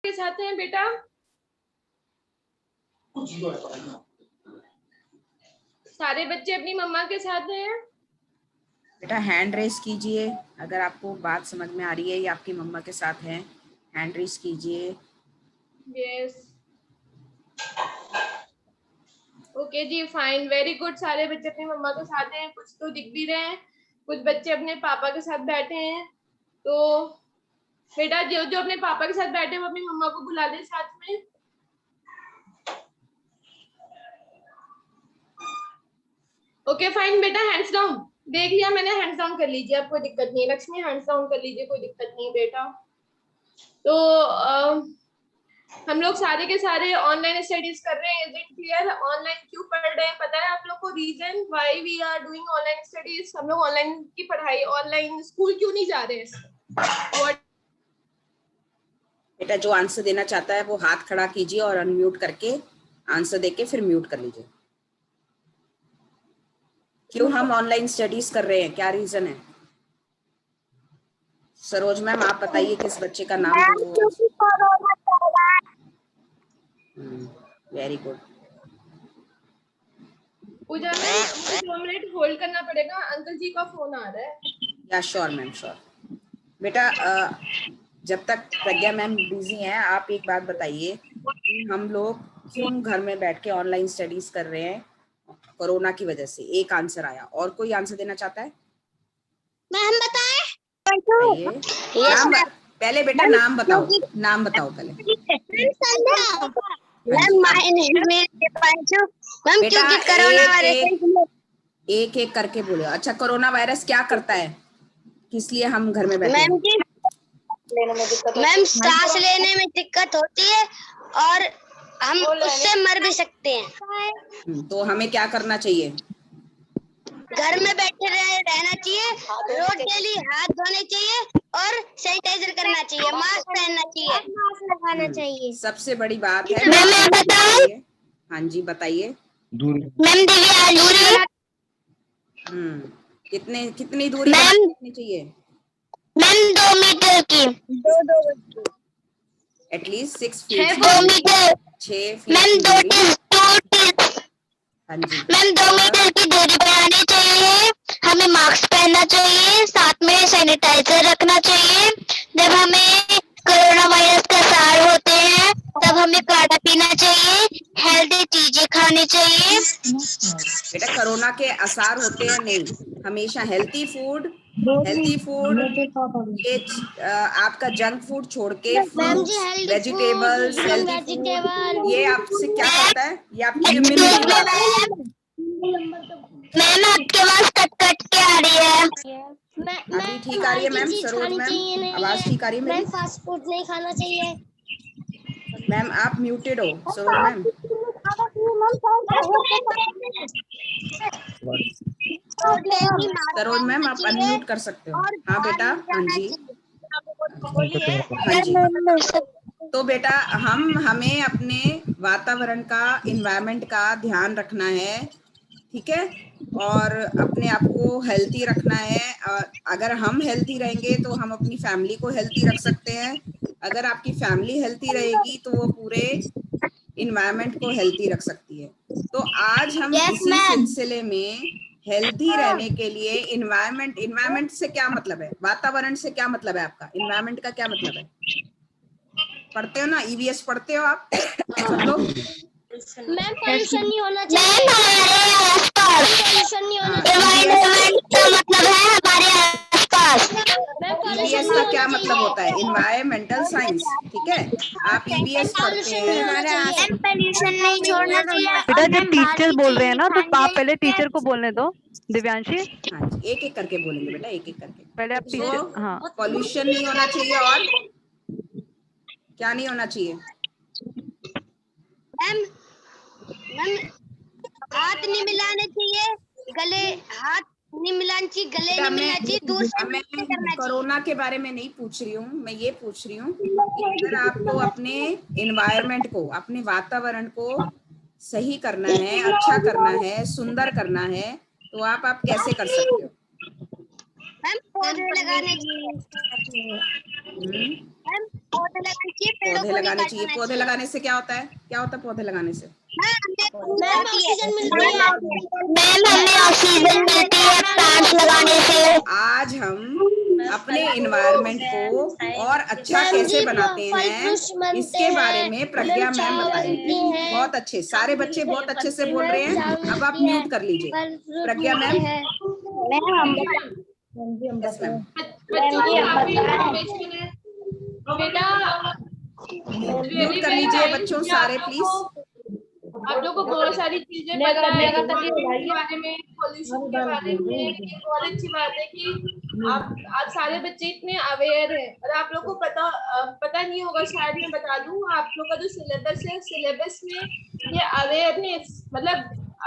के साथ हैं बेटा? सारे बच्चे अपनी मम्मा के साथ हैं? बेटा हैंड रेस कीजिए अगर आपको बात समझ में आ रही है या आपकी मम्मा के साथ है, हैंड रेस कीजिए। यस, ओके जी, फाइन, वेरी गुड। सारे बच्चे अपनी मम्मा के साथ हैं, कुछ तो दिख भी रहे हैं, कुछ बच्चे अपने पापा के साथ बैठे हैं। तो बेटा जो जो अपने पापा के साथ बैठे हैं वो अपनी मम्मा को बुला दे साथ में। ओके फाइन बेटा, हैंड्स डाउन। देख लिया मैंने, हैंड्स डाउन कर लीजिए, अब कोई दिक्कत नहीं है। लक्ष्मी हैंड्स डाउन कर लीजिए, कोई दिक्कत नहीं है बेटा। तो हम लोग सारे के सारे ऑनलाइन स्टडीज कर रहे हैं। Is it clear? ऑनलाइन क्यों पढ़ रहे हैं पता है आप लोग को? Reason why we are doing online studies. हम लोग ऑनलाइन की पढ़ाई, ऑनलाइन स्कूल क्यों नहीं जा रहे हैं? What? बेटा जो आंसर देना चाहता है वो हाथ खड़ा कीजिए और अनम्यूट करके आंसर देके फिर म्यूट कर लीजिए। क्यों हम ऑनलाइन स्टडीज कर रहे हैं, क्या रीजन है? सरोज मैम आप बताइए किस बच्चे का नाम? Very good. पूजा मैम मुझे 2 मिनट होल्ड करना पड़ेगा, अंकल जी का फोन आ रहा है। या श्योर मैम, श्योर। बेटा जब तक प्रज्ञा मैम बिजी हैं आप एक बात बताइए कि हम लोग क्यों घर में बैठ के ऑनलाइन स्टडीज कर रहे हैं? कोरोना की वजह से। एक आंसर आया, और कोई आंसर देना चाहता है? मैम बताएं। नाम पहले बेटा नाम बताओ, नाम बताओ पहले। बेटा एक एक करके बोलो। अच्छा, कोरोना वायरस क्या करता है, किस लिए हम घर में बैठे हैं? मैम सांस लेने में दिक्कत होती है और हम उससे मर भी सकते हैं। तो हमें क्या करना चाहिए? घर में बैठे रहना चाहिए, रोज डेली हाथ धोने चाहिए और सैनिटाइजर करना चाहिए, मास्क पहनना चाहिए, मास्क लगाना चाहिए। सबसे बड़ी बात है। मैम बताइए। हाँ जी बताइए। मैम कितनी दूरी रखनी चाहिए? मैम 2 मीटर की, दो at least 6 feet. 2 metre. 6 feet ma'am की दूरी। 2 हाँ जी मैम 2 मीटर की दूरी बनानी चाहिए, हमें मास्क पहनना चाहिए, साथ में सैनिटाइजर रखना चाहिए। जब हमें कोरोना वायरस का सार होते हैं तब हमें काढ़ा पीना चाहिए, हेल्दी चीजें खानी चाहिए। बेटा कोरोना के आसार होते हैं नहीं, हमेशा हेल्थी फूड ये आपका जंक फूड छोड़ के फ्रूट्स, वेजिटेबल्स, हेल्थी फूड, ये आपसे क्या करता है? ये आपकी इम्यूनिटी बढ़ाता है। मैम आपकी आवाज कट के आ रही है। अभी ठीक आ रही है मैम? सरोज मैम आवाज ठीक आ रही है मेरी? फास्ट फूड नहीं खाना चाहिए। मैम आप म्यूटेड हो सरोज मैम। सरोज मैम आप अनम्यूट कर सकते हो। हाँ बेटा, हाँ जी, हाँ जी। तो बेटा हमें अपने वातावरण का, इन्वायरमेंट का ध्यान रखना है, ठीक है, और अपने आप को हेल्थी रखना है। अगर हम हेल्थी रहेंगे तो हम अपनी फैमिली को हेल्थी रख सकते हैं। अगर आपकी फैमिली हेल्थी रहेगी तो वो पूरे इन्वायरमेंट को हेल्थी रख सकती है। तो आज हम इसी सिलसिले में हेल्थी रहने के लिए इन्वायरमेंट से क्या मतलब है, वातावरण से क्या मतलब है आपका, इन्वायरमेंट का क्या मतलब है? पढ़ते हो ना, ईवीएस पढ़ते हो आप सब लोग? मैम पोल्यूशन नहीं होना चाहिए, पोल्यूशन नहीं होना चाहिए। एनवायरनमेंट का मतलब है हमारे आसपास। ईवीएस का क्या मतलब होता है? एनवायरमेंटल साइंस, ठीक है। आप ईवीएस पढ़ते हैं। पोल्यूशन नहीं छोड़ना चाहिए। बेटा जब टीचर बोल रहे हैं ना तो आप पहले टीचर को बोलने दो। दिव्यांशी हाँ जी, एक एक करके बोलेंगे बेटा, एक एक करके। पहले आप टीचर। हाँ, पॉल्यूशन नहीं होना चाहिए और क्या नहीं होना चाहिए? मैम हाथ नहीं मिलाने चाहिए, गले हाथ नहीं मिलाने चाहिए, गले नहीं मिलाना चाहिए, दूर से मैं कोरोना के बारे में नहीं पूछ रही हूँ, मैं ये पूछ रही हूँ कि अगर आपको अपने एनवायरनमेंट को, अपने वातावरण को सही करना है, अच्छा करना है, सुंदर करना है, तो आप कैसे कर सकते हो? मैम पौधे लगाने चाहिए। पौधे लगाने चाहिए, पेड़ों पौधे को लगाने नहीं चाहिए। काटना पौधे लगाने से क्या होता है? क्या होता है पौधे लगाने से? मैम ऑक्सीजन मिलती है। मैम हमें ऑक्सीजन मिलती है प्लांट्स लगाने से। आज हम अपने इन्वायरमेंट को और अच्छा कैसे बनाते हैं इसके बारे में प्रज्ञा मैम बताएंगी। बहुत अच्छे, सारे बच्चे बहुत अच्छे से बोल रहे हैं। अब आप म्यूट कर लीजिए प्रज्ञा मैम। Yes ma'am. बच्चों को काफी इंफॉर्मेशन है बेटा। म्यूट कर लीजिए बच्चों सारे प्लीज। आप लोगों को बहुत सारी चीजें पता है के बारे में, पॉल्यूशन के बारे में। ये बहुत अच्छी बात है कि आप सारे बच्चे इतने अवेयर हैं। और आप लोग को पता नहीं होगा, शायद मैं बता दूं, आप लोग का जो सिलेबस है, सिलेबस में ये अवेयरनेस मतलब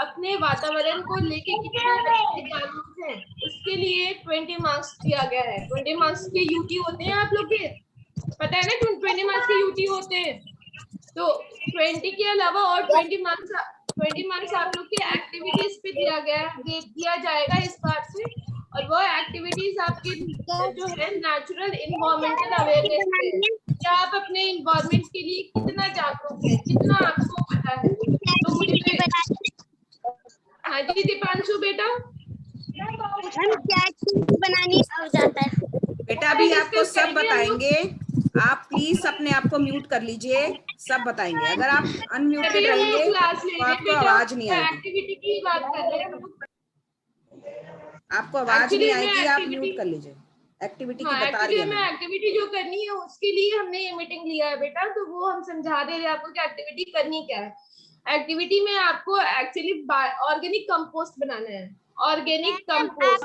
अपने वातावरण को लेके कितने बच्चे जागरूक हैं, उसके लिए 20 मार्क्स दिया गया है। 20 मार्क्स के यूटी होते हैं, आप लोग के पता है ना, 20 मार्क्स के यूटी होते हैं। तो 20 के अलावा और 20 मार्क्स आप लोग के एक्टिविटीज पे दिया जाएगा इस बार से। और वो एक्टिविटीज आपके जो है नेचुरल इन्वायरमेंटल अवेयरनेस पे, क्या आप अपने इन्वायरमेंट के लिए कितना जागरूक है, कितना आपको पता है। तो मुझे हाँ जी दीपांशु बेटा। हम क्या चीज बनानी हो जाता है बेटा अभी आपको सब बताएंगे। आप प्लीज अपने आप को म्यूट कर लीजिए, सब बताएंगे। अगर आप अनम्यूटेड रहेंगे तो आपको आवाज नहीं आएगी। एक्टिविटी की बात कर रहे हैं, आपको आवाज नहीं आएगी, आप म्यूट कर लीजिए। एक्टिविटी की बता रही है हमें एक्टिविटी जो करनी है उसके लिए हमने ये मीटिंग लिया है बेटा। तो वो हम समझा दे रहे हैं आपको कि एक्टिविटी करनी क्या है। एक्टिविटी में आपको एक्चुअली ऑर्गेनिक कंपोस्ट बनाना है। ऑर्गेनिक कंपोस्ट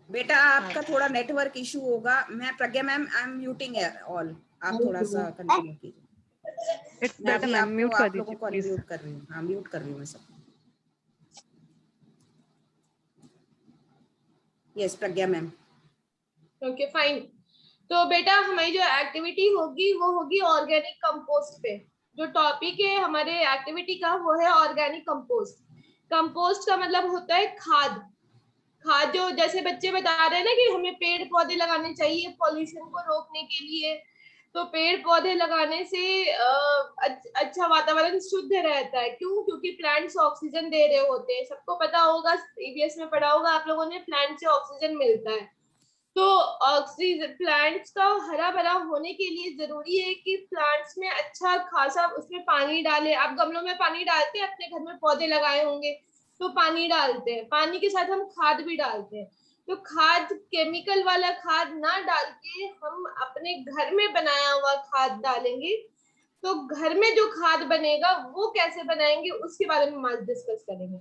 बेटा आपका थोड़ा नेटवर्क इशू होगा। मैं Pragya ma'am I am muting all, आप थोड़ा सा कंटिन्यू कीजिए। इट्स बेटर मैम, म्यूट कर दीजिए प्लीज। म्यूट कर रही हूँ, हाँ म्यूट कर रही हूँ मैं सब। यस प्रज्ञा मैम। Okay fine. तो बेटा हमारी जो एक्टिविटी होगी वो होगी ऑर्गेनिक कंपोस्ट पे। जो टॉपिक है हमारे एक्टिविटी का वो है ऑर्गेनिक कंपोस्ट। कंपोस्ट का मतलब होता है खाद। खाद जो जैसे बच्चे बता रहे हैं ना कि हमें पेड़ पौधे लगाने चाहिए पॉल्यूशन को रोकने के लिए। तो पेड़ पौधे लगाने से अच्छा वातावरण शुद्ध रहता है। क्यों? क्योंकि प्लांट्स ऑक्सीजन दे रहे होते हैं। सबको पता होगा, ईवीएस में पढ़ा होगा आप लोगों ने, प्लांट से ऑक्सीजन मिलता है। तो ऑक्सीजन प्लांट्स का हरा भरा होने के लिए जरूरी है कि प्लांट्स में अच्छा खासा उसमें पानी डालें। आप गमलों में पानी डालते हैं, अपने घर में पौधे लगाए होंगे तो पानी डालते हैं, पानी के साथ हम खाद भी डालते हैं। तो खाद केमिकल वाला खाद ना डाल के हम अपने घर में बनाया हुआ खाद डालेंगे। तो घर में जो खाद बनेगा वो कैसे बनाएंगे उसके बारे में आज डिस्कस करेंगे।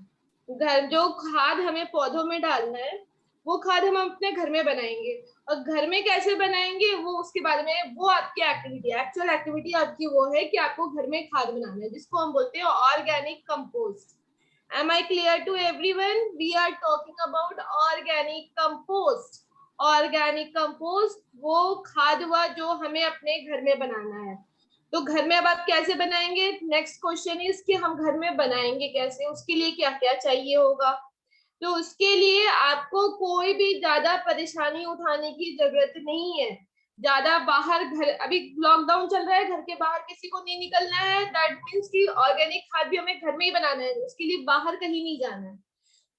घर जो खाद हमें पौधों में डालना है वो खाद हम अपने घर में बनाएंगे। और घर में कैसे बनाएंगे वो उसके बारे में, वो आपकी एक्टिविटी है। एक्चुअल एक्टिविटी आपकी वो है कि आपको घर में खाद बनाना है, जिसको हम बोलते हैं organic compost. Am I clear to everyone? We are talking about organic compost. Organic compost वो खाद हुआ जो हमें अपने घर में बनाना है। तो घर में अब आप कैसे बनाएंगे? नेक्स्ट क्वेश्चन इज कि हम घर में बनाएंगे कैसे, उसके लिए क्या क्या चाहिए होगा। तो उसके लिए आपको कोई भी ज्यादा परेशानी उठाने की जरूरत नहीं है। ज्यादा बाहर घर, अभी लॉकडाउन चल रहा है, घर के बाहर किसी को नहीं निकलना है। दैट मीन्स कि ऑर्गेनिक खाद भी हमें घर में ही बनाना है, उसके लिए बाहर कहीं नहीं जाना है।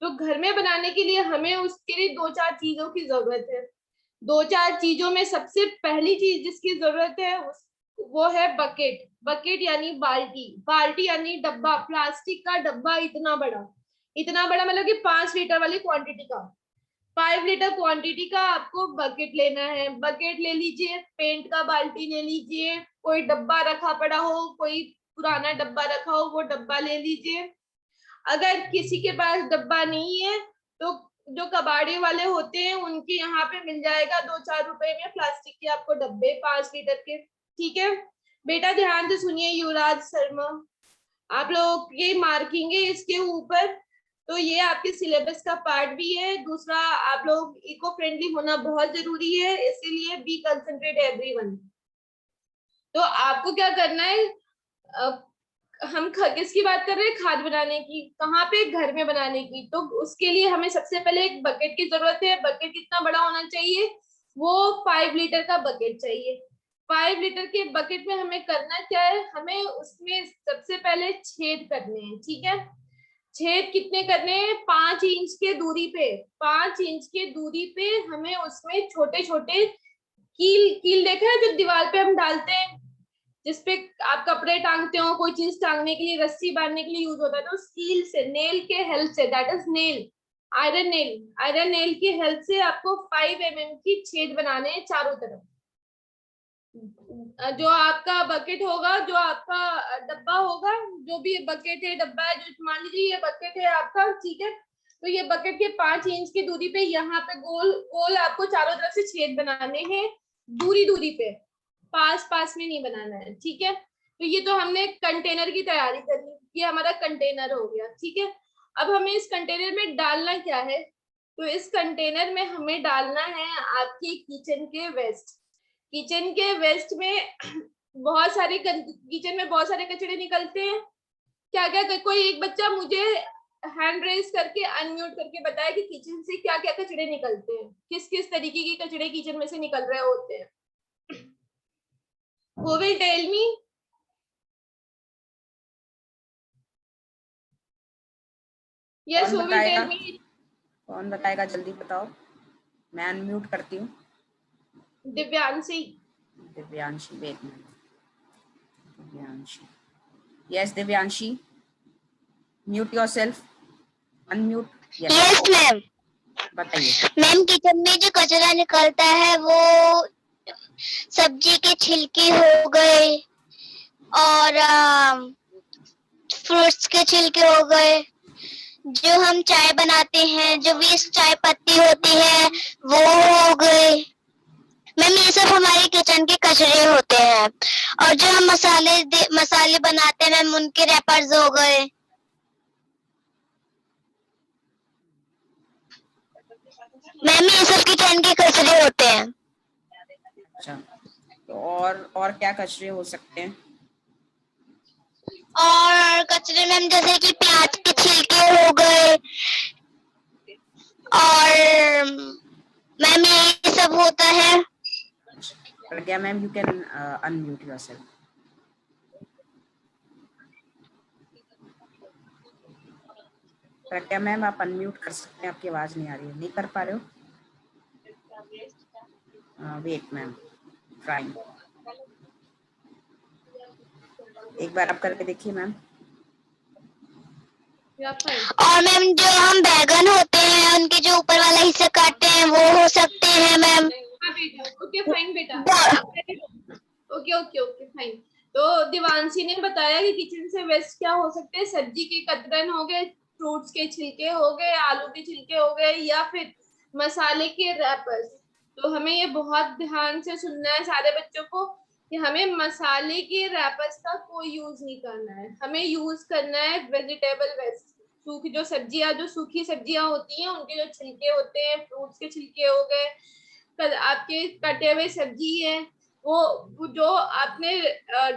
तो घर में बनाने के लिए हमें उसके लिए 2-4 चीजों की जरूरत है। 2-4 चीजों में सबसे पहली चीज जिसकी जरूरत है वो है बकेट। बकेट यानी बाल्टी। बाल्टी यानी डब्बा, प्लास्टिक का डब्बा इतना बड़ा मतलब कि 5 लीटर वाली क्वांटिटी का, 5 लीटर क्वांटिटी का आपको बकेट लेना है। बकेट ले लीजिए, पेंट का बाल्टी ले लीजिए, कोई डब्बा रखा पड़ा हो, कोई पुराना डब्बा रखा हो वो डब्बा ले लीजिए। अगर किसी के पास डब्बा नहीं है तो जो कबाड़ी वाले होते हैं उनके यहाँ पे मिल जाएगा 2-4 रुपए में प्लास्टिक के आपको डब्बे 5 लीटर के। ठीक है बेटा, ध्यान से सुनिए युवराज शर्मा, आप लोग की मार्किंग है इसके ऊपर। तो ये आपके सिलेबस का पार्ट भी है। दूसरा, आप लोग इको फ्रेंडली होना बहुत जरूरी है, इसीलिए बी कंसंट्रेट एवरीवन। तो आपको क्या करना है, हम किसकी बात कर रहे हैं? खाद बनाने की। कहाँ पे? घर में बनाने की। तो उसके लिए हमें सबसे पहले एक बकेट की जरूरत है। बकेट कितना बड़ा होना चाहिए? वो 5 लीटर का बकेट चाहिए। 5 लीटर के बकेट में हमें करना क्या है, हमें उसमें सबसे पहले छेद करने हैं, ठीक है। छेद कितने करने हैं, 5 इंच के दूरी पे, 5 इंच के दूरी पे हमें उसमें छोटे छोटे कील, कील देखा है जो दीवार पे हम डालते हैं, जिसपे आप कपड़े टांगते हो, कोई चीज टांगने के लिए, रस्सी बांधने के लिए यूज होता है, तो कील से, नेल के हेल्प से, that is nail, iron nail, iron nail की हेल्प से आपको 5 mm की छेद बनाने हैं चारों तरफ। जो आपका बकेट होगा, जो आपका डब्बा होगा, जो भी बकेट है, डब्बा है, जो मान लीजिए ये बकेट है आपका, ठीक है, तो ये बकेट के 5 इंच की दूरी पे यहाँ पे गोल गोल आपको चारों तरफ से छेद बनाने हैं, दूरी दूरी पे, पास पास में नहीं बनाना है, ठीक है। तो ये तो हमने कंटेनर की तैयारी कर ली, ये हमारा कंटेनर हो गया, ठीक है। अब हमें इस कंटेनर में डालना क्या है, तो इस कंटेनर में हमें डालना है आपके किचन के वेस्ट। किचन के वेस्ट में बहुत सारे, किचन में बहुत सारे कचड़े निकलते हैं। क्या क्या, कोई एक बच्चा मुझे हैंड रेज करके अनम्यूट करके बताया कि किचन से क्या क्या कचड़े निकलते हैं, किस किस तरीके के कचड़े किचन में से निकल रहे होते हैं। Who will tell me? Yes, who will tell me? कौन बताएगा, जल्दी बताओ, मैं अनम्यूट करती हूँ। Divyanshi. Divyanshi, wait minute, Divyanshi, yes Divyanshi, mute yourself, unmute. Yes ma'am. बताइए मैम, किचन में जो कचरा निकलता है वो सब्जी के छिलके हो गए और फ्रूट्स के छिलके हो गए, जो हम चाय बनाते हैं, जो वेस्ट चाय पत्ती होती है वो हो गए। मैम, ये सब हमारे किचन के कचरे होते हैं। और जो हम मसाले बनाते हैं मैम, उनके रैपर्स हो गए। मैम, ये सब किचन के कचरे होते हैं। अच्छा, तो और क्या कचरे हो सकते हैं? और कचरे मैम जैसे कि प्याज के छिलके हो गए, और मैम ये सब होता है। Pragya ma'am, you can unmute yourself. Pragya ma'am, आप अनम्यूट कर सकते हैं, आपकी आवाज नहीं आ रही है, नहीं कर पा रहे हो? वेट मैम, ट्राइंग, एक बार आप करके देखिए मैम। और मैम जो हम बैगन होते हैं उनके जो ऊपर वाला हिस्सा काटते हैं वो हो सकते हैं मैम। ओके फाइन बेटा, ओके ओके ओके फाइन। तो दिवांशी ने बताया कि किचन से वेस्ट क्या हो सकते हैं, सब्जी के कतरन हो गए, फ्रूट्स के छिलके हो गए, आलू के छिलके हो गए, या फिर मसाले के रैपर्स। तो हमें ये बहुत ध्यान से सुनना है सारे बच्चों को कि हमें मसाले के रैपर्स का कोई यूज नहीं करना है, हमें यूज करना है वेजिटेबल वेस्ट, सूखी जो सब्जियां, जो सूखी सब्जियां होती हैं उनके जो छिलके होते हैं, फ्रूट्स के छिलके हो गए, आपके कटे हुए सब्जी है, वो जो आपने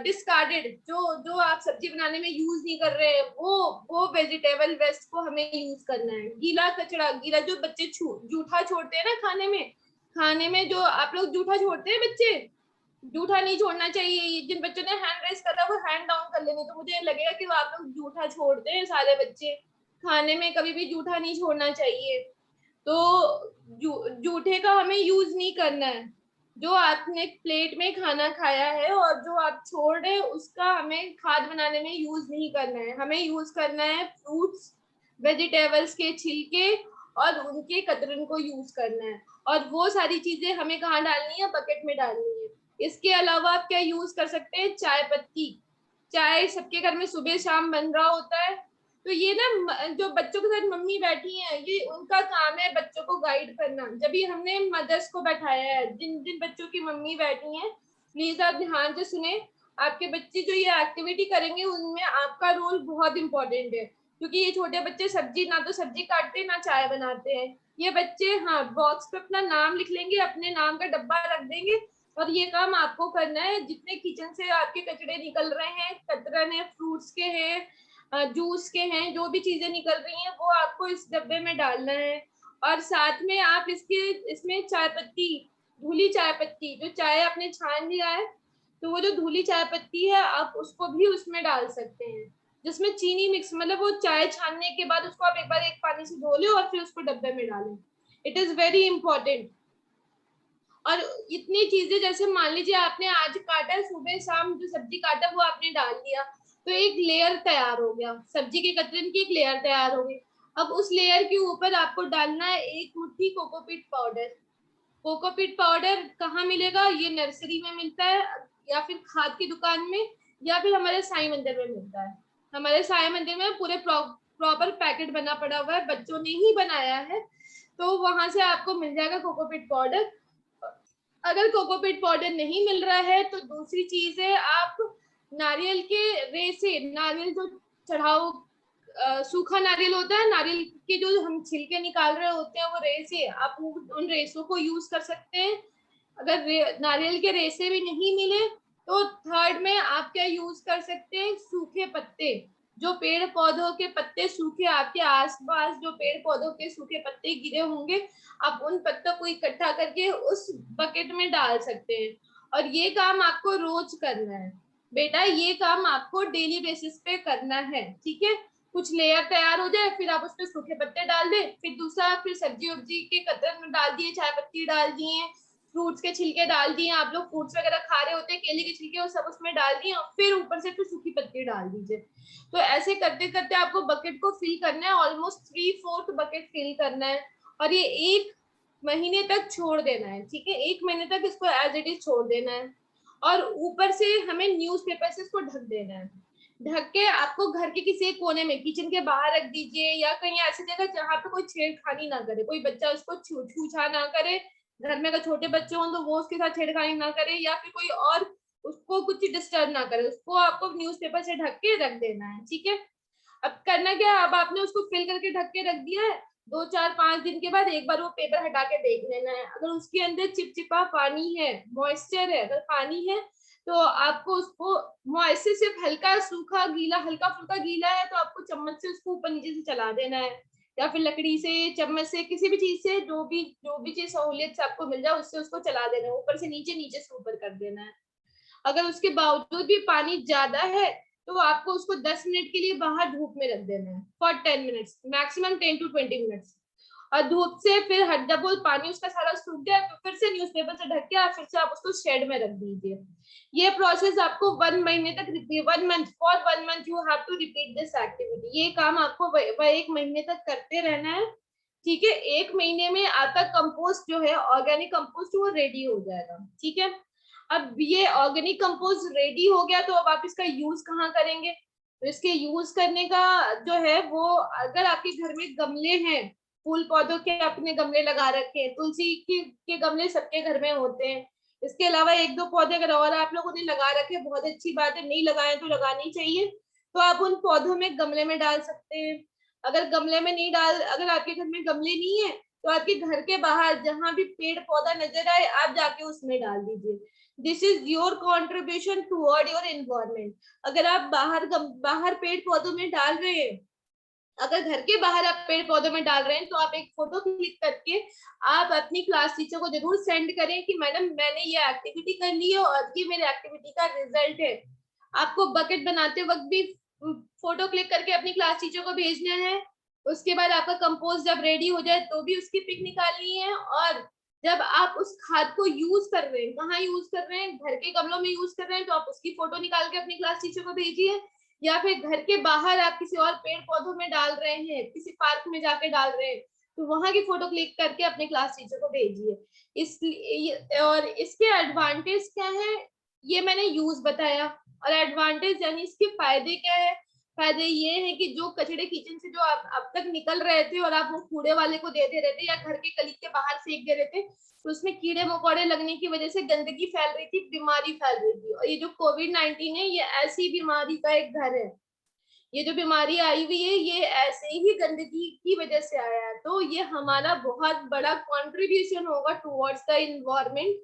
डिस्कार्डेड, जो आप सब्जी बनाने में यूज नहीं कर रहे हैं, वो वेजिटेबल वेस्ट को हमें यूज करना है। गीला कचरा, गीला जो बच्चे जूठा छोड़ते हैं ना खाने में जो आप लोग जूठा छोड़ते हैं बच्चे, जूठा नहीं छोड़ना चाहिए। जिन बच्चों ने हैंड रेस करा वो हैंड डाउन कर लेने, तो मुझे लगेगा कि वो आप लोग जूठा छोड़ते हैं सारे बच्चे। खाने में कभी भी जूठा नहीं छोड़ना चाहिए। तो जूठे का हमें यूज नहीं करना है। जो आपने प्लेट में खाना खाया है और जो आप छोड़ रहे हैं उसका हमें खाद बनाने में यूज नहीं करना है। हमें यूज करना है फ्रूट्स, वेजिटेबल्स के छिलके और उनके कतरन को यूज करना है। और वो सारी चीजें हमें कहाँ डालनी है, बकेट में डालनी है। इसके अलावा आप क्या यूज कर सकते हैं, चाय पत्ती। चाय सबके घर में सुबह शाम बन रहा होता है, तो ये ना जो बच्चों के साथ मम्मी बैठी हैं, ये उनका काम है बच्चों को गाइड करना। जब भी हमने मदर्स को बैठाया है, जिन जिन बच्चों की मम्मी बैठी हैं, प्लीज आप ध्यान से सुने। आपके बच्चे जो ये एक्टिविटी करेंगे उनमें आपका रोल बहुत इंपॉर्टेंट है, क्योंकि ये छोटे बच्चे सब्जी ना तो सब्जी काटते ना चाय बनाते हैं। ये बच्चे हाँ बॉक्स पे अपना नाम लिख लेंगे, अपने नाम का डब्बा रख देंगे, और ये काम आपको करना है। जितने किचन से आपके कचड़े निकल रहे हैं, कतरन है, फ्रूट्स के हैं, जूस के हैं, जो भी चीजें निकल रही हैं वो आपको इस डब्बे में डालना है। और साथ में आप इसमें चाय पत्ती, धुली चाय पत्ती, जो चाय आपने छान लिया है तो वो जो धुली चाय पत्ती है आप उसको भी उसमें डाल सकते हैं, जिसमें चीनी मिक्स, मतलब वो चाय छानने के बाद उसको आप एक बार एक पानी से धो लो और फिर उसको डब्बे में डालें। It is very important. और इतनी चीजें, जैसे मान लीजिए आपने आज काटा, सुबह शाम जो सब्जी काटा वो आपने डाल दिया, तो एक लेयर तैयार हो गया, सब्जी के कतरन की एक लेयर तैयार हो गई। अब उस लेयर के ऊपर आपको डालना है एक मुट्ठी कोकोपीट पाउडर। कोकोपीट पाउडर कहाँ मिलेगा? ये नर्सरी में मिलता है, या फिर खाद की दुकान में, या फिर हमारे साईं मंदिर में मिलता है। हमारे साईं मंदिर में पूरे प्रॉपर पैकेट बना पड़ा हुआ है, बच्चों ने ही बनाया है, तो वहां से आपको मिल जाएगा कोकोपीट पाउडर। अगर कोकोपीट पाउडर नहीं मिल रहा है तो दूसरी चीज है, आप नारियल के रेसे, नारियल जो चढ़ाओ, सूखा नारियल होता है, नारियल के जो हम छिलके निकाल रहे होते हैं वो रेसे, आप उन रेसों को यूज कर सकते हैं। अगर नारियल के रेसे भी नहीं मिले तो थर्ड में आप क्या यूज कर सकते हैं, सूखे पत्ते, जो पेड़ पौधों के पत्ते सूखे, आपके आसपास जो पेड़ पौधों के सूखे पत्ते गिरे होंगे, आप उन पत्तों को इकट्ठा करके उस बकेट में डाल सकते हैं। और ये काम आपको रोज करना है बेटा, ये काम आपको डेली बेसिस पे करना है, ठीक है। कुछ लेयर तैयार हो जाए, फिर आप उस पर सूखे पत्ते डाल दे, फिर दूसरा, फिर सब्जी उब्जी के कतरन डाल दिए, चाय पत्ती डाल दिए, फ्रूट्स के छिलके डाल दिए, आप लोग फ्रूट्स वगैरह खा रहे होते हैं, केले के छिलके, वो सब उसमें डाल दिए, और फिर ऊपर से फिर सूखी पत्ती डाल दीजिए। तो ऐसे करते करते आपको बकेट को फिल करना है, ऑलमोस्ट 3/4 बकेट फिल करना है, और ये 1 महीने तक छोड़ देना है, ठीक है। 1 महीने तक इसको एज इट इज छोड़ देना है, और ऊपर से हमें न्यूज़पेपर से इसको ढक देना है। ढक के आपको घर के किसी कोने में, किचन के बाहर रख दीजिए, या कहीं ऐसी जगह जहाँ पे कोई छेड़खानी ना करे, कोई बच्चा उसको छूछा ना करे, घर में अगर छोटे बच्चे हों तो वो उसके साथ छेड़खानी ना करे, या फिर कोई और उसको कुछ डिस्टर्ब ना करे, उसको आपको न्यूज़पेपर से ढक के रख देना है, ठीक है। अब करना क्या है, अब आपने उसको फिल करके ढक के रख दिया है, 2-4-5 दिन के बाद एक बार वो पेपर हटा के देख लेना है, अगर उसके अंदर चिपचिपा पानी है, मॉइस्चर है, अगर पानी है तो आपको उसको मॉइस्चर सिर्फ हल्का सूखा गीला, हल्का फुल्का गीला है तो आपको चम्मच से उसको ऊपर नीचे से चला देना है, या फिर लकड़ी से, चम्मच से, किसी भी चीज से, जो भी चीज सहूलियत से आपको मिल जाए उससे उसको चला देना है, ऊपर से नीचे, नीचे से ऊपर कर देना है। अगर उसके बावजूद भी पानी ज्यादा है तो आपको उसको 10 मिनट के लिए बाहर धूप में रख देना है, for 10 minutes, maximum 10 to 20 minutes. और धूप से फिर जब वो पानी उसका सारा सूख गया तो फिर से न्यूज़पेपर से ढक के फिर से आप उसको शेड में रख दीजिए। ये प्रोसेस आपको 1 महीने तक, 1 month, for 1 month you have to repeat this activity. ये काम आपको 1 महीने तक करते रहना है, ठीक है। 1 महीने में आपका कंपोस्ट जो है, ऑर्गेनिक कंपोस्ट, वो रेडी हो जाएगा, ठीक है। अब ये ऑर्गेनिक कंपोस्ट रेडी हो गया तो अब आप इसका यूज कहाँ करेंगे? तो इसके यूज करने का जो है वो, अगर आपके घर में गमले हैं, फूल पौधों के अपने गमले लगा रखे हैं, तुलसी के गमले सबके घर में होते हैं, इसके अलावा 1-2 पौधे अगर और आप लोगों ने लगा रखे, बहुत अच्छी बात है, नहीं लगाए तो लगानी चाहिए, तो आप उन पौधों में गमले में डाल सकते हैं। अगर गमले में नहीं डाल, अगर आपके घर में गमले नहीं है तो आपके घर के बाहर जहां भी पेड़ पौधा नजर आए आप जाके उसमें डाल दीजिए। This is your contribution toward your environment. अगर आप बाहर पेड़ पौधों में डाल रहे हैं, अगर घर के बाहर आप पेड़ पौधों में डाल रहे हैं तो आप एक फोटो क्लिक करके आप अपनी क्लास टीचर को जरूर सेंड करें कि मैडम मैंने ये एक्टिविटी कर ली है और ये मेरे एक्टिविटी का रिजल्ट है। आपको बकेट बनाते वक्त भी फोटो क्लिक करके अपनी क्लास टीचर को भेजना है। उसके बाद आपका कंपोस्ट जब रेडी हो जाए तो भी उसकी पिक निकालनी है, और जब आप उस खाद को यूज कर रहे हैं, कहाँ यूज कर रहे हैं, घर के गमलों में यूज कर रहे हैं तो आप उसकी फोटो निकाल के अपनी क्लास टीचर को भेजिए, या फिर घर के बाहर आप किसी और पेड़ पौधों में डाल रहे हैं, किसी पार्क में जाके डाल रहे हैं तो वहां की फोटो क्लिक करके अपने क्लास टीचर को भेजिए। इसलिए, और इसके एडवांटेज क्या है ये मैंने यूज बताया, और एडवांटेज यानी इसके फायदे क्या है। फायदे ये है कि जो कचड़े किचन से जो अब तक निकल रहे थे और आप वो कूड़े वाले को दे रहे थे या घर के कलीग के बाहर फेंक दे रहे थे, तो उसमें कीड़े मकोड़े लगने की वजह से गंदगी फैल रही थी, बीमारी फैल रही थी। और ये जो कोविड-19 है ये ऐसी बीमारी का एक घर है। ये जो बीमारी आई हुई है ये ऐसे ही गंदगी की वजह से आया है, तो ये हमारा बहुत बड़ा कंट्रीब्यूशन होगा टुवर्ड्स द एनवायरनमेंट।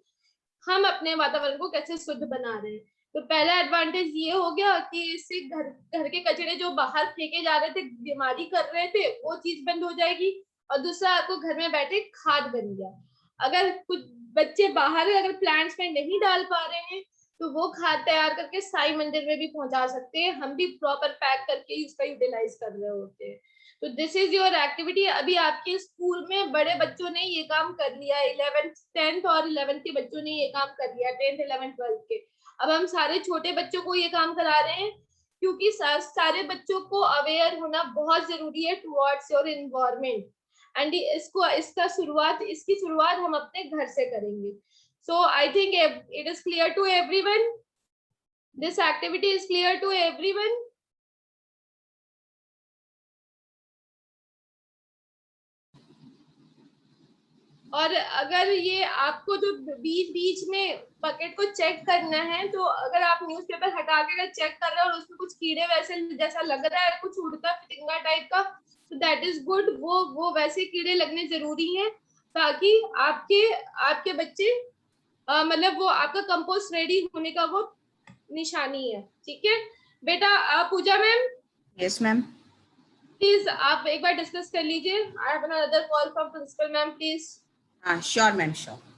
हम अपने वातावरण को कैसे शुद्ध बना रहे हैं। तो पहला एडवांटेज ये हो गया कि इससे घर के कचरे जो बाहर फेंके जा रहे थे, बीमारी कर रहे थे, वो चीज बंद हो जाएगी। और दूसरा, आपको घर में बैठे खाद बन गया। अगर कुछ बच्चे बाहर अगर प्लांट्स में नहीं डाल पा रहे हैं तो वो खाद तैयार करके साई मंदिर में भी पहुंचा सकते हैं, हम भी प्रॉपर पैक करके उसका यूटिलाइज कर रहे होते हैं। तो दिस इज योर एक्टिविटी। अभी आपके स्कूल में बड़े बच्चों ने ये काम कर लिया है, 11th 10th और 11th के बच्चों ने ये काम कर लिया, 10th 11th 12th के। अब हम सारे छोटे बच्चों को ये काम करा रहे हैं क्योंकि सारे बच्चों को अवेयर होना बहुत जरूरी है टुवर्ड्स योर एनवायरनमेंट। एंड इसकी शुरुआत हम अपने घर से करेंगे। So I think it is clear to everyone, this activity is clear to everyone. और अगर ये आपको जो बीच बीच में बकेट को चेक करना है, तो अगर आप न्यूज़पेपर हटा के चेक कर रहे हैं और उसमें कुछ कीड़े वैसे जैसा लग रहा है, कुछ उड़ता फिटिंगा टाइप का, तो दैट इज गुड। वो वैसे कीड़े लगने जरूरी हैं ताकि आपके बच्चे मतलब वो आपका कंपोस्ट रेडी होने का वो निशानी है। ठीक है बेटा। Puja ma'am, yes ma'am, please आप एक बार डिस्कस कर लीजिए। I have another call from principal ma'am, please. हाँ श्योर मैम, श्योर।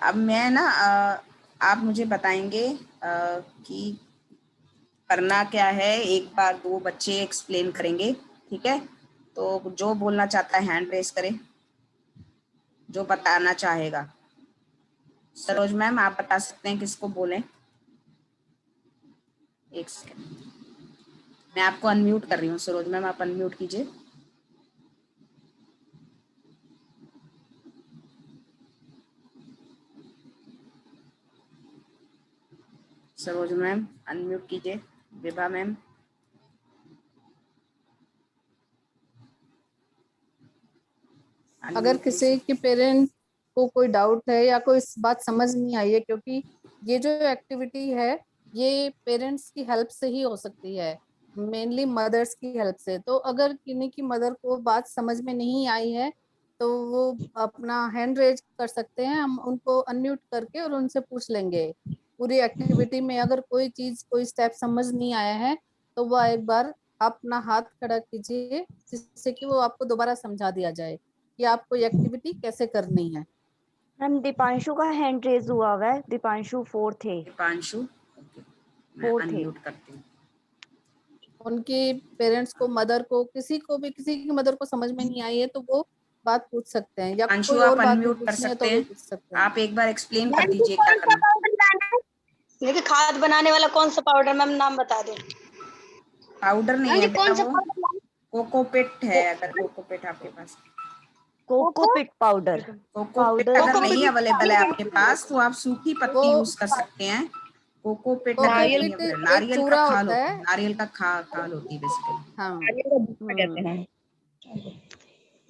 अब मैं ना आप मुझे बताएंगे कि करना क्या है। एक बार 2 बच्चे एक्सप्लेन करेंगे, ठीक है? तो जो बोलना चाहता है हैंड रेस करे, जो बताना चाहेगा। सरोज मैम, आप बता सकते हैं किसको बोलें? एक सेकेंड, मैं आपको अनम्यूट कर रही हूँ। सरोज मैम, आप अनम्यूट कीजिए। सरोज मैम अनम्यूट कीजिए। विभा मैम, अगर किसी के पेरेंट को कोई डाउट है या कोई बात समझ नहीं आई है, क्योंकि ये जो एक्टिविटी है ये पेरेंट्स की हेल्प से ही हो सकती है, मेनली मदर्स की हेल्प से। तो अगर किन्हीं की मदर को बात समझ में नहीं आई है तो वो अपना हैंड रेज कर सकते हैं, हम उनको अनम्यूट करके और उनसे पूछ लेंगे। पूरी एक्टिविटी में अगर कोई चीज कोई स्टेप समझ नहीं आया है तो वह एक बार अपना हाथ खड़ा कीजिए, जिससे कि वो आपको दोबारा समझा दिया जाए कि आपको ये एक्टिविटी कैसे करनी है। मैम दीपांशु का हैंड रेज हुआ है, दीपांशु 4th है। दीपांशु, ओके, मैं अनम्यूट करती हूँ। उनके पेरेंट्स को, मदर को, किसी की मदर को समझ में नहीं आई है तो वो बात पूछ सकते हैं, या अंशु, कोई और आप बात अनम्यूट कर पूछनी है सकते तो वो हैं? पूछ सकते हैं। आप एक बार एक्सप्लेन कर दीजिए क्या करना। देखिए खाद बनाने वाला कौन सा पाउडर मैम, नाम बता दो। पाउडर नहीं है बेटा, वो कोकोपिट है। अगर कोकोपिट आपके पास, कोकोपिट पाउडर, कोकोपिट अगर नहीं अवेलेबल है आपके पास तो आप सूखी पत्ती यूज कर सकते हैं। कोकोपिट नारियल नारियल का खाल होता है, नारियल का खाल होती है बेसिकली। हाँ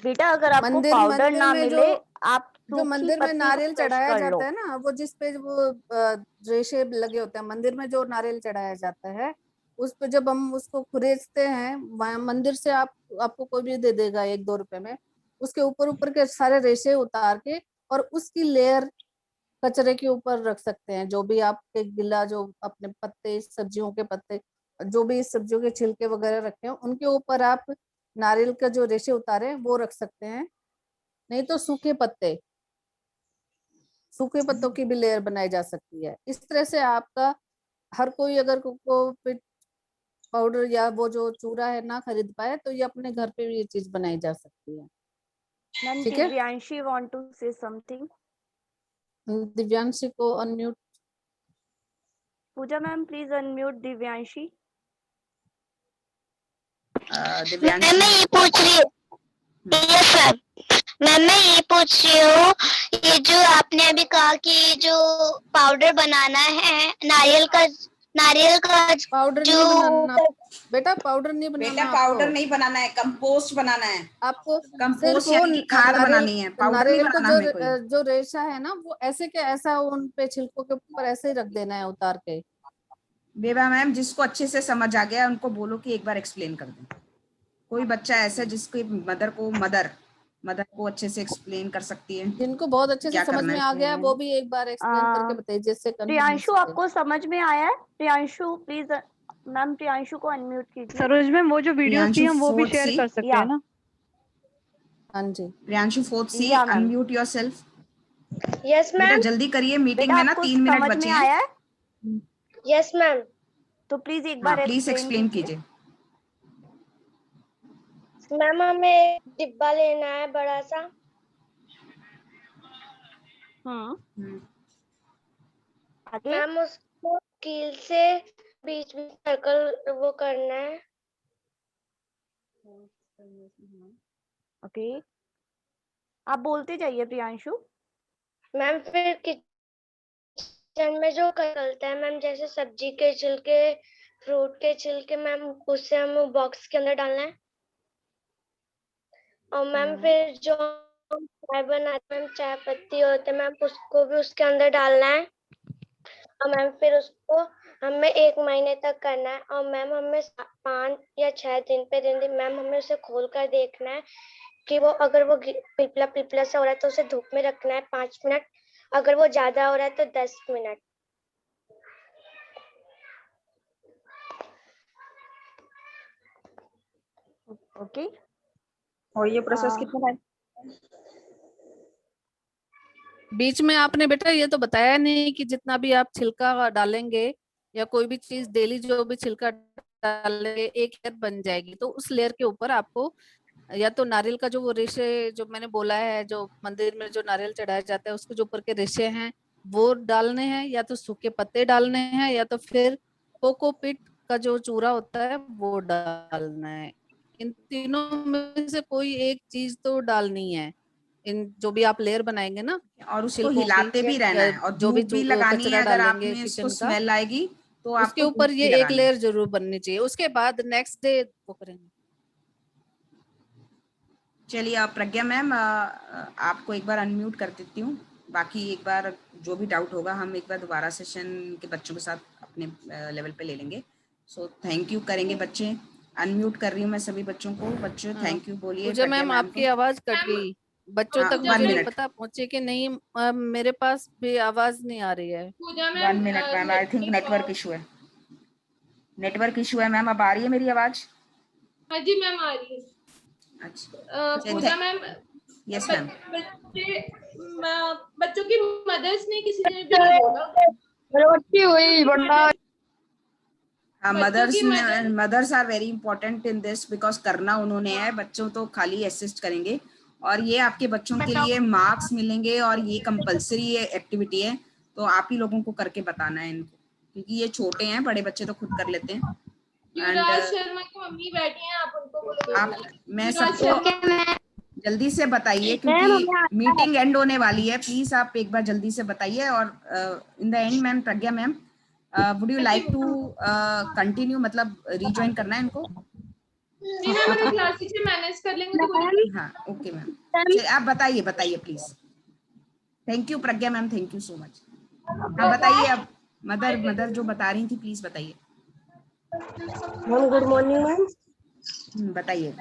बेटा अगर आपको पाउडर ना मिले, आप जो मंदिर में नारियल चढ़ाया जाता है ना, वो जिस पे वो रेशे लगे होते हैं, मंदिर में जो नारियल चढ़ाया जाता है उस पे जब हम उसको खुरेदते हैं, मंदिर से आपको कोई भी दे देगा 1-2 रुपए में, उसके ऊपर के सारे रेशे उतार के और उसकी लेयर कचरे के ऊपर रख सकते हैं। जो भी आपके गिला, जो अपने पत्ते, सब्जियों के पत्ते, जो भी सब्जियों के छिलके वगैरह रखे हो, उनके ऊपर आप नारियल का जो रेशे उतारे वो रख सकते हैं। नहीं तो सूखे पत्तों की भी लेयर बनाई जा सकती है। इस तरह से आपका हर कोई अगर कोकोपीट पाउडर या वो जो चूरा है ना खरीद पाए तो ये अपने घर पे भी ये चीज बनाई जा सकती है। ठीक है, Divyanshi want to say something. Divyanshi को unmute. Pooja ma'am please unmute Divyanshi. Ma'am मैं ये पूछ रही हूँ, यस सर मैम मैं ये पूछ रही हूँ, ये जो आपने अभी कहा कि जो पाउडर बनाना है नारियल का पाउडर जो नहीं बनाना बेटा, पाउडर नहीं बनाना। बेटा पाउडर नहीं बनाना है, कंपोस्ट बनाना है आपको। कंपोस्ट यानी कि खाद बनानी है, पाउडर नहीं नारियल बनाना का है। जो रेशा है ना वो ऐसे के ऐसा उन पे छिलकों के ऊपर ऐसे ही रख देना है उतार के। बेबा मैम, जिसको अच्छे से समझ आ गया उनको बोलो कि एक बार एक्सप्लेन कर दें। कोई बच्चा ऐसा जिसकी मदर को अच्छे से एक्सप्लेन कर सकती है, जिनको बहुत अच्छे से समझ में आ गया वो भी एक बार एक्सप्लेन करके बताइए, जिससे प्रियांशु आपको समझ में आया है? प्रियांशु प्लीज मैम, प्रियांशु को अनम्यूट कीजिए। सरोज मैम, वो जो वीडियोस थी हम वो भी शेयर कर सकते हैं ना? हाँ जी। प्रियांशु 4th C, या मैम। Unmute yourself. यस बेटा मैम। जल्दी करिए, मीटिंग बेटा में ना आपको 3 मिनट समझ बचे में हैं। आया है? Yes ma'am. तो प्लीज एक हाँ बार प्लीज एक्सप्लेन कीजिए। मैम हमें एक डिब्बा लेना है बड़ा सा। आगे। मैम उसको कील से बीच में सर्कल वो करना है। ओके, आप बोलते जाइए प्रियांशु। मैम फिर किचन में जो निकलता है मैम, जैसे सब्जी के छिलके, फ्रूट के छिलके, मैम उससे हम बॉक्स के अंदर डालना है। और मैम फिर जो चाय बनाते हैं, चाय पत्ती होते हैं मैम, उसको भी उसके अंदर डालना है। और मैम फिर उसको हमें 1 महीने तक करना है। और मैम हमें 5 या 6 दिन पे दिन मैम हमें उसे खोल कर देखना है कि वो अगर वो पिपला पिपला सा हो रहा है तो उसे धूप में रखना है 5 मिनट। अगर वो ज्यादा हो रहा है तो 10 मिनट। ओके। और ये प्रोसेस कितना टाइम? बीच में आपने बेटा ये तो बताया नहीं कि जितना भी आप छिलका डालेंगे या कोई भी चीज डेली जो भी छिलका डालेंगे, एक लेयर बन जाएगी। तो उस लेयर के ऊपर आपको या तो नारियल का जो वो रेशे जो मैंने बोला है, जो मंदिर में जो नारियल चढ़ाया जाता है उसके जो ऊपर के रेशे हैं वो डालने हैं, या तो सूखे पत्ते डालने हैं, या तो फिर कोकोपीट का जो चूरा होता है वो डालना है। इन तीनों में से कोई एक चीज तो डालनी है, इन जो भी आप लेयर बनाएंगे ना और उसको छिलकों की, हिलाते भी रहना या है और जो भी धूप भी लगानी कचरा है। अगर डालेंगे आपने इसको किचन का, स्मेल आएगी तो उसके आपको धूप ऊपर भी ये एक लगानी है। लेयर जरूर बननी चाहिए। उसके बाद नेक्स्ट डे वो करेंगे। चलिए आप प्रज्ञा मैम, आपको एक बार अनम्यूट कर देती हूँ। बाकी एक बार जो भी डाउट होगा हम एक बार दोबारा सेशन के बच्चों के साथ अपने लेवल पे ले लेंगे। सो थैंक यू करेंगे बच्चे। अनम्यूट कर रही हूँ मैं सभी बच्चों को। बच्चों थैंक यू बोलिए पूजा प्रज्ञा मैम मैम आपकी को। आवाज कट गई, बच्चों तक वन मुझे नहीं मिनट, पता पहुंचे कि नहीं। मेरे पास भी आवाज नहीं आ रही है। पूजा 1 ma'am minute ma'am, I think network issue है। नेटवर्क इशू है मैम। अब आ रही है मेरी आवाज? हाँ जी मैम आ रही है। अच्छा पूजा मैम, यस मैम। बच्चों की मदर्स ने किसी ने भी नहीं बोला। रोटी हुई बंदा। हाँ, बच्चों की mothers are very important in this because करना उन्होंने है। बच्चों तो खाली असिस्ट करेंगे और ये आपके बच्चों के लिए मार्क्स मिलेंगे और ये कंपलसरी एक्टिविटी है। तो आप ही लोगों को करके बताना है इनको, क्योंकि ये छोटे हैं, बड़े बच्चे तो खुद कर लेते हैं। युवराज शर्मा की मम्मी बैठी हैं, आप उनको बोलो। आप मैं युवराज सबको शर्मा, जल्दी से बताइए क्योंकि मीटिंग एंड होने वाली है। प्लीज आप एक बार जल्दी से बताइए। और in the end ma'am Pragya ma'am, would you like to continue, मतलब रिज्वाइन करना है इनको? नहीं मैम अगर क्लास टीचर मैनेज कर लेंगे तो बोलिए। हाँ ओके मैम। चलिए आप बताइए please. Thank you Pragya ma'am, thank you so much. हाँ बताइए अब। मदर जो बता रही थी प्लीज बताइए। Ma'am good morning ma'am. बताइए।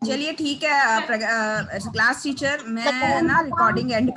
चलिए ठीक है क्लास टीचर, मैं ना रिकॉर्डिंग एंड